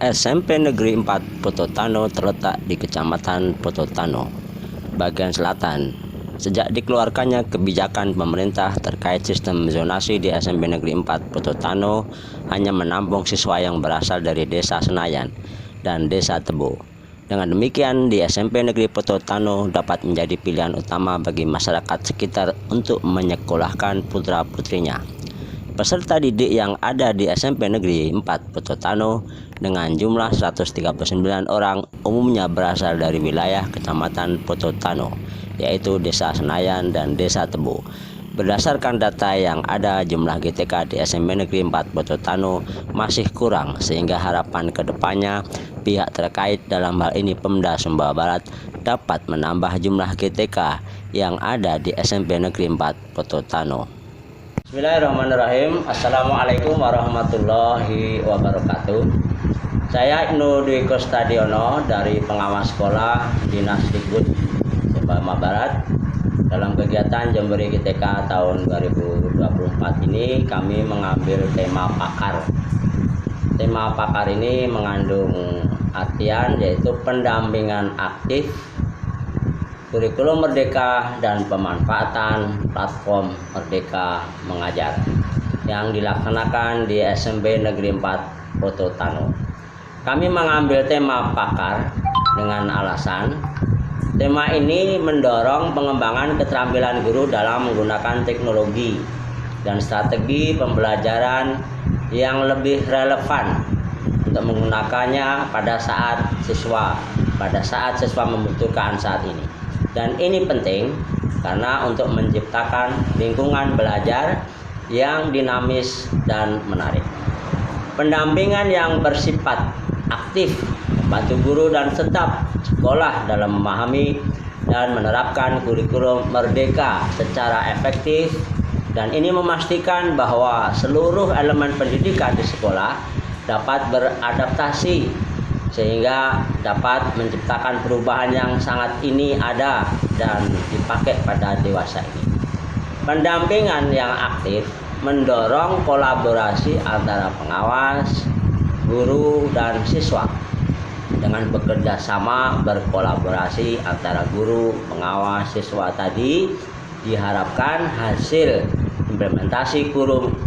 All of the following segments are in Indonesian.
SMP Negeri 4 Pototano terletak di Kecamatan Pototano, bagian selatan. Sejak dikeluarkannya kebijakan pemerintah terkait sistem zonasi di SMP Negeri 4 Pototano hanya menampung siswa yang berasal dari Desa Senayan dan Desa Tebo. Dengan demikian, di SMP Negeri Pototano dapat menjadi pilihan utama bagi masyarakat sekitar untuk menyekolahkan putra-putrinya. Peserta didik yang ada di SMP Negeri 4 Pototano dengan jumlah 139 orang umumnya berasal dari wilayah Kecamatan Pototano, yaitu Desa Senayan dan Desa Tebo. Berdasarkan data yang ada, jumlah GTK di SMP Negeri 4 Pototano masih kurang, sehingga harapan kedepannya pihak terkait, dalam hal ini Pemda Sumbawa Barat, dapat menambah jumlah GTK yang ada di SMP Negeri 4 Pototano. Bismillahirrahmanirrahim. Assalamualaikum warahmatullahi wabarakatuh. Saya Ibnu Dwi Kustadiono dari pengawas sekolah Dinas Dikbud Sumbawa Barat. Dalam kegiatan Jemberi GTK tahun 2024 ini kami mengambil tema pakar. Tema pakar ini mengandung artian yaitu pendampingan aktif, kurikulum merdeka, dan pemanfaatan platform Merdeka Mengajar yang dilaksanakan di SMP Negeri 4 Pototano. Kami mengambil tema pakar dengan alasan tema ini mendorong pengembangan keterampilan guru dalam menggunakan teknologi dan strategi pembelajaran yang lebih relevan untuk menggunakannya pada saat siswa membutuhkan saat ini. Dan ini penting karena untuk menciptakan lingkungan belajar yang dinamis dan menarik. Pendampingan yang bersifat aktif membantu guru dan staf sekolah dalam memahami dan menerapkan kurikulum merdeka secara efektif, dan ini memastikan bahwa seluruh elemen pendidikan di sekolah dapat beradaptasi sehingga dapat menciptakan perubahan yang sangat ini ada dan dipakai pada dewasa ini. Pendampingan yang aktif mendorong kolaborasi antara pengawas, guru, dan siswa. Dengan bekerja sama berkolaborasi antara guru, pengawas, siswa tadi, diharapkan hasil implementasi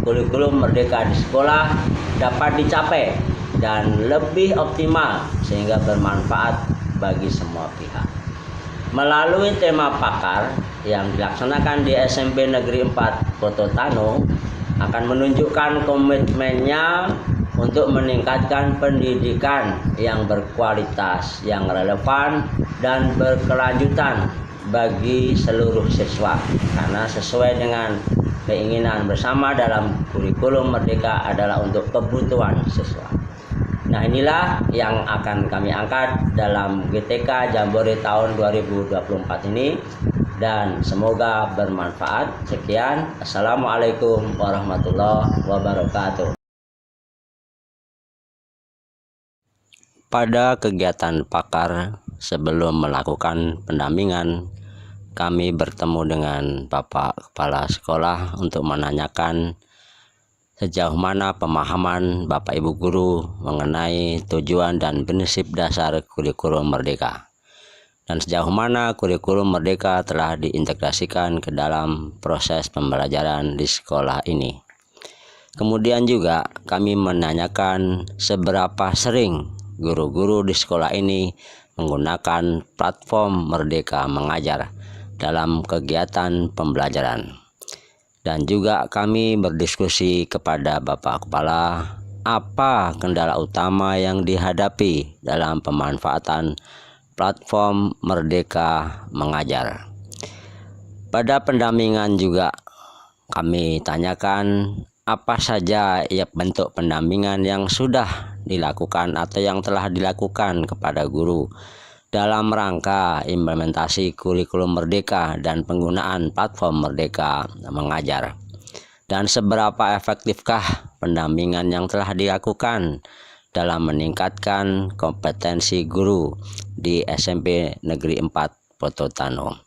kurikulum merdeka di sekolah dapat dicapai dan lebih optimal sehingga bermanfaat bagi semua pihak. Melalui tema pakar yang dilaksanakan di SMP Negeri 4 Pototano akan menunjukkan komitmennya untuk meningkatkan pendidikan yang berkualitas, yang relevan, dan berkelanjutan bagi seluruh siswa, karena sesuai dengan keinginan bersama dalam kurikulum merdeka adalah untuk kebutuhan siswa. Nah, inilah yang akan kami angkat dalam GTK Jambore tahun 2024 ini, dan semoga bermanfaat. Sekian, Assalamualaikum warahmatullahi wabarakatuh. Pada kegiatan pakar sebelum melakukan pendampingan, kami bertemu dengan Bapak Kepala Sekolah untuk menanyakan sejauh mana pemahaman Bapak Ibu Guru mengenai tujuan dan prinsip dasar kurikulum merdeka, dan sejauh mana kurikulum merdeka telah diintegrasikan ke dalam proses pembelajaran di sekolah ini. Kemudian juga kami menanyakan seberapa sering guru-guru di sekolah ini menggunakan platform Merdeka Mengajar dalam kegiatan pembelajaran. Dan juga kami berdiskusi kepada Bapak Kepala apa kendala utama yang dihadapi dalam pemanfaatan platform Merdeka Mengajar. Pada pendampingan juga kami tanyakan apa saja bentuk pendampingan yang sudah dilakukan atau yang telah dilakukan kepada guru dalam rangka implementasi kurikulum merdeka dan penggunaan platform Merdeka Mengajar, dan seberapa efektifkah pendampingan yang telah dilakukan dalam meningkatkan kompetensi guru di SMP Negeri 4 Pototano.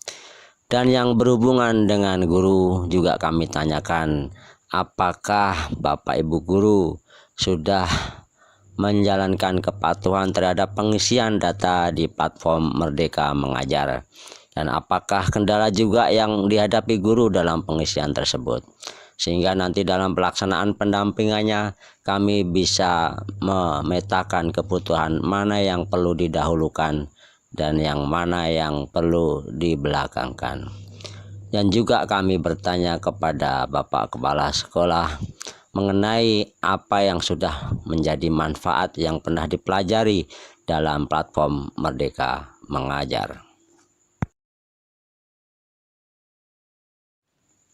Dan yang berhubungan dengan guru juga kami tanyakan, apakah Bapak Ibu Guru sudah menjalankan kepatuhan terhadap pengisian data di platform Merdeka Mengajar, dan apakah kendala juga yang dihadapi guru dalam pengisian tersebut, sehingga nanti dalam pelaksanaan pendampingannya kami bisa memetakan kebutuhan mana yang perlu didahulukan dan yang mana yang perlu dibelakangkan. Dan juga kami bertanya kepada Bapak Kepala Sekolah mengenai apa yang sudah menjadi manfaat yang pernah dipelajari dalam platform Merdeka Mengajar.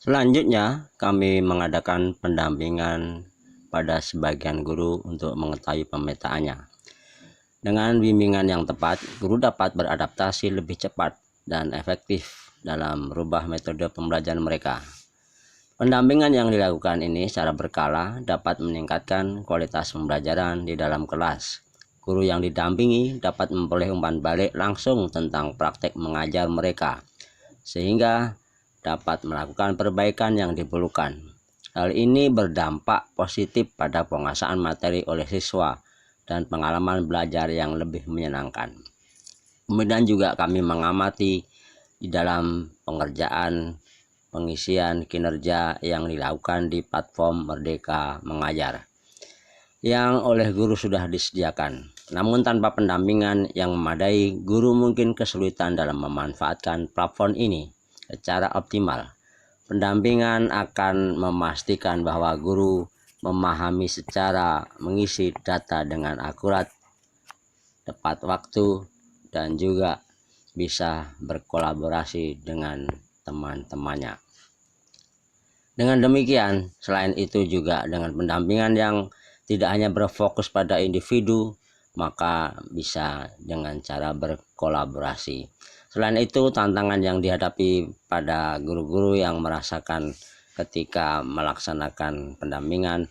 Selanjutnya, kami mengadakan pendampingan pada sebagian guru untuk mengetahui pemetaannya. Dengan bimbingan yang tepat, guru dapat beradaptasi lebih cepat dan efektif dalam merubah metode pembelajaran mereka. Pendampingan yang dilakukan ini secara berkala dapat meningkatkan kualitas pembelajaran di dalam kelas. Guru yang didampingi dapat memperoleh umpan balik langsung tentang praktek mengajar mereka, sehingga dapat melakukan perbaikan yang diperlukan. Hal ini berdampak positif pada penguasaan materi oleh siswa dan pengalaman belajar yang lebih menyenangkan. Kemudian juga kami mengamati di dalam pengerjaan pengisian kinerja yang dilakukan di platform Merdeka Mengajar yang oleh guru sudah disediakan. Namun tanpa pendampingan yang memadai, guru mungkin kesulitan dalam memanfaatkan platform ini secara optimal. Pendampingan akan memastikan bahwa guru memahami secara mengisi data dengan akurat, tepat waktu, dan juga bisa berkolaborasi dengan teman-temannya. Dengan demikian, selain itu juga dengan pendampingan yang tidak hanya berfokus pada individu, maka bisa dengan cara berkolaborasi. Selain itu, tantangan yang dihadapi pada guru-guru yang merasakan ketika melaksanakan pendampingan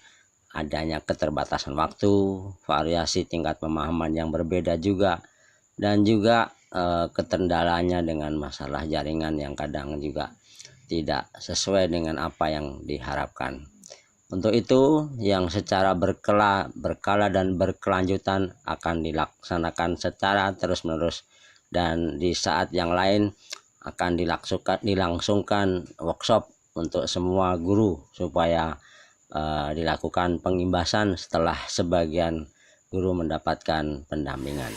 adanya keterbatasan waktu, variasi tingkat pemahaman yang berbeda juga, dan juga kendalanya dengan masalah jaringan yang kadang juga tidak sesuai dengan apa yang diharapkan. Untuk itu, yang secara berkala dan berkelanjutan akan dilaksanakan secara terus-menerus, dan di saat yang lain akan dilangsungkan workshop untuk semua guru supaya dilakukan pengimbasan setelah sebagian guru mendapatkan pendampingan.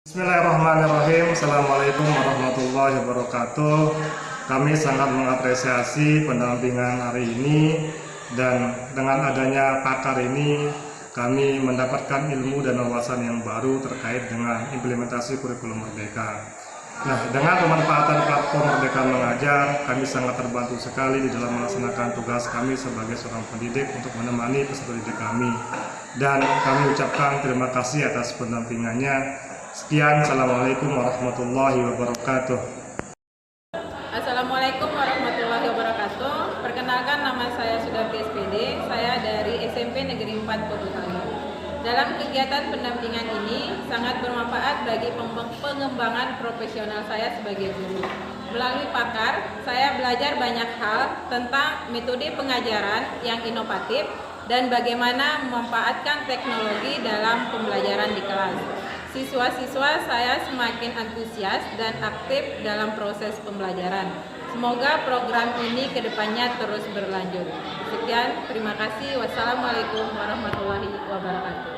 Bismillahirrahmanirrahim. Assalamualaikum warahmatullahi wabarakatuh. Kami sangat mengapresiasi pendampingan hari ini, dan dengan adanya pakar ini kami mendapatkan ilmu dan wawasan yang baru terkait dengan implementasi kurikulum Merdeka. Nah, dengan pemanfaatan platform Merdeka Mengajar, kami sangat terbantu sekali di dalam melaksanakan tugas kami sebagai seorang pendidik untuk menemani peserta didik kami. Dan kami ucapkan terima kasih atas pendampingannya. Sekian, Assalamualaikum warahmatullahi wabarakatuh. Assalamualaikum warahmatullahi wabarakatuh. Perkenalkan, nama saya Sudarti SPD. Saya dari SMP Negeri 4 Pototano. Dalam kegiatan pendampingan ini sangat bermanfaat bagi pengembangan profesional saya sebagai guru. Melalui pakar, saya belajar banyak hal tentang metode pengajaran yang inovatif dan bagaimana memanfaatkan teknologi dalam pembelajaran di kelas. Siswa-siswa saya semakin antusias dan aktif dalam proses pembelajaran. Semoga program ini kedepannya terus berlanjut. Sekian, terima kasih. Wassalamualaikum warahmatullahi wabarakatuh.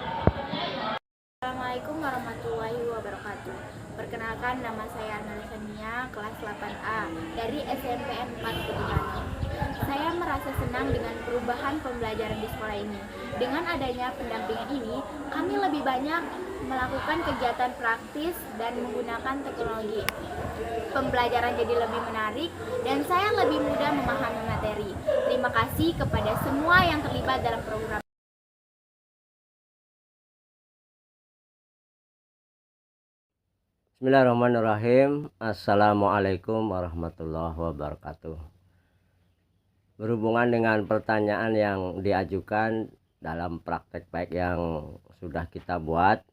Assalamualaikum warahmatullahi wabarakatuh. Perkenalkan, nama saya Analisa kelas 8A dari SMPN 4 Pototano. Saya merasa senang dengan perubahan pembelajaran di sekolah ini. Dengan adanya pendampingan ini, kami lebih banyak melakukan kegiatan praktis dan menggunakan teknologi. Pembelajaran jadi lebih menarik dan saya lebih mudah memahami materi. Terima kasih kepada semua yang terlibat dalam program. Bismillahirrahmanirrahim. Assalamualaikum warahmatullahi wabarakatuh. Berhubungan dengan pertanyaan yang diajukan dalam praktek baik yang sudah kita buat,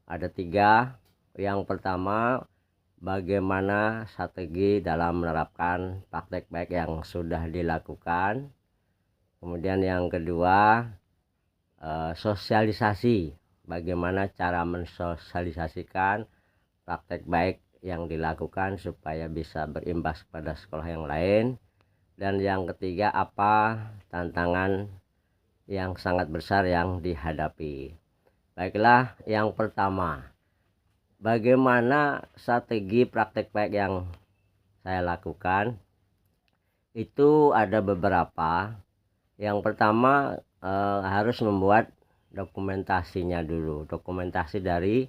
ada 3. Yang pertama, bagaimana strategi dalam menerapkan praktek baik yang sudah dilakukan. Kemudian yang kedua, sosialisasi, bagaimana cara mensosialisasikan praktek baik yang dilakukan supaya bisa berimbas pada sekolah yang lain. Dan yang ketiga, apa tantangan yang sangat besar yang dihadapi. Baiklah, yang pertama, bagaimana strategi praktek baik yang saya lakukan? Itu ada beberapa. Yang pertama, harus membuat dokumentasinya dulu. Dokumentasi dari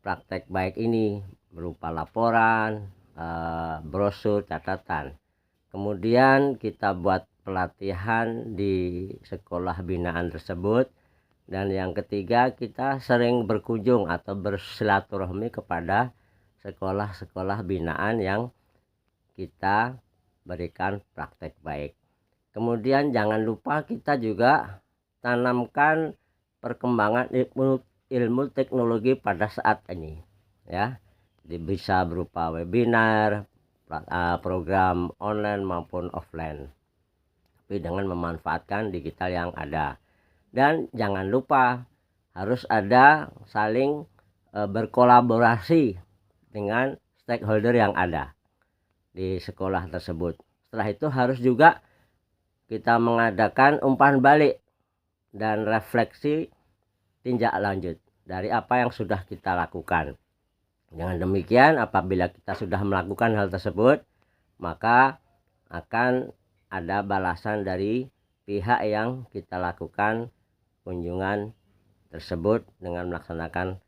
praktek baik ini berupa laporan, brosur, catatan. Kemudian kita buat pelatihan di sekolah binaan tersebut. Dan yang ketiga, kita sering berkunjung atau bersilaturahmi kepada sekolah-sekolah binaan yang kita berikan praktek baik. Kemudian jangan lupa kita juga tanamkan perkembangan ilmu teknologi pada saat ini, ya. Bisa berupa webinar, program online maupun offline, tapi dengan memanfaatkan digital yang ada. Dan jangan lupa harus ada saling berkolaborasi dengan stakeholder yang ada di sekolah tersebut. Setelah itu harus juga kita mengadakan umpan balik dan refleksi tindak lanjut dari apa yang sudah kita lakukan. Dengan demikian, apabila kita sudah melakukan hal tersebut, maka akan ada balasan dari pihak yang kita lakukan kunjungan tersebut dengan melaksanakan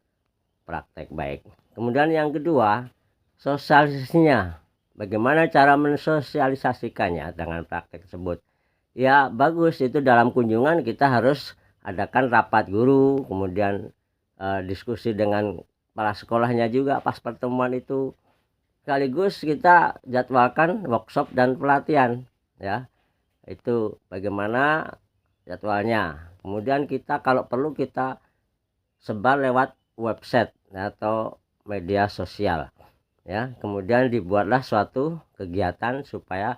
praktek baik. Kemudian yang kedua, sosialisasinya. Bagaimana cara mensosialisasikannya dengan praktek tersebut? Ya bagus, itu dalam kunjungan kita harus adakan rapat guru, kemudian diskusi dengan kepala sekolahnya juga pas pertemuan itu. Sekaligus kita jadwalkan workshop dan pelatihan, ya. Itu bagaimana jadwalnya. Kemudian kita kalau perlu kita sebar lewat website atau media sosial, ya. Kemudian dibuatlah suatu kegiatan supaya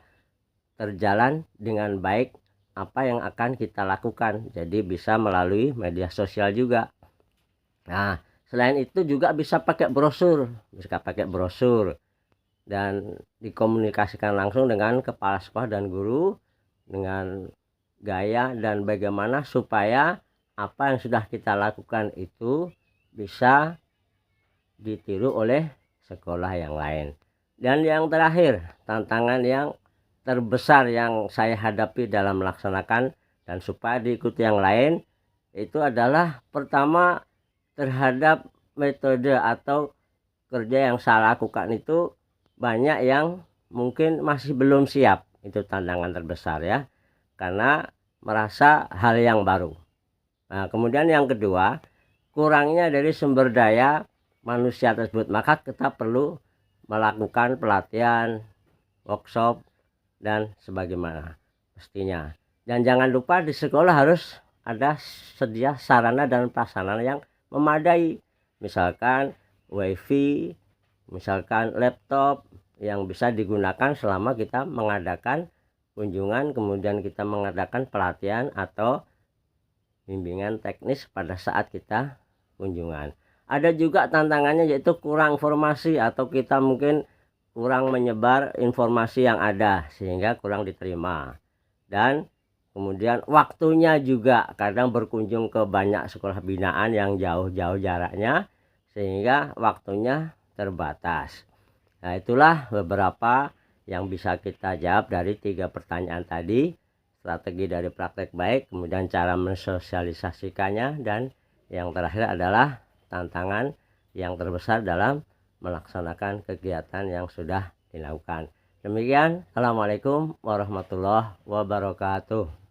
terjalan dengan baik apa yang akan kita lakukan. Jadi bisa melalui media sosial juga. Nah, selain itu juga bisa pakai brosur, dan dikomunikasikan langsung dengan kepala sekolah dan guru dengan gaya dan bagaimana supaya apa yang sudah kita lakukan itu bisa ditiru oleh sekolah yang lain. Dan yang terakhir, tantangan yang terbesar yang saya hadapi dalam melaksanakan dan supaya diikuti yang lain itu adalah pertama, terhadap metode atau kerja yang saya lakukan itu banyak yang mungkin masih belum siap. Itu tantangan terbesar, ya, karena merasa hal yang baru. Nah, kemudian yang kedua, kurangnya dari sumber daya manusia tersebut, maka kita perlu melakukan pelatihan, workshop, dan sebagaimana mestinya. Dan jangan lupa di sekolah harus ada sedia sarana dan prasarana yang memadai, misalkan wifi, misalkan laptop yang bisa digunakan selama kita mengadakan kunjungan, kemudian kita mengadakan pelatihan atau bimbingan teknis pada saat kita kunjungan. Ada juga tantangannya yaitu kurang informasi atau kita mungkin kurang menyebar informasi yang ada sehingga kurang diterima. Dan kemudian waktunya juga kadang berkunjung ke banyak sekolah binaan yang jauh-jauh jaraknya sehingga waktunya terbatas. Nah, itulah beberapa yang bisa kita jawab dari 3 pertanyaan tadi. Strategi dari praktek baik, kemudian cara mensosialisasikannya, dan yang terakhir adalah tantangan yang terbesar dalam melaksanakan kegiatan yang sudah dilakukan. Demikian, Assalamualaikum warahmatullahi wabarakatuh.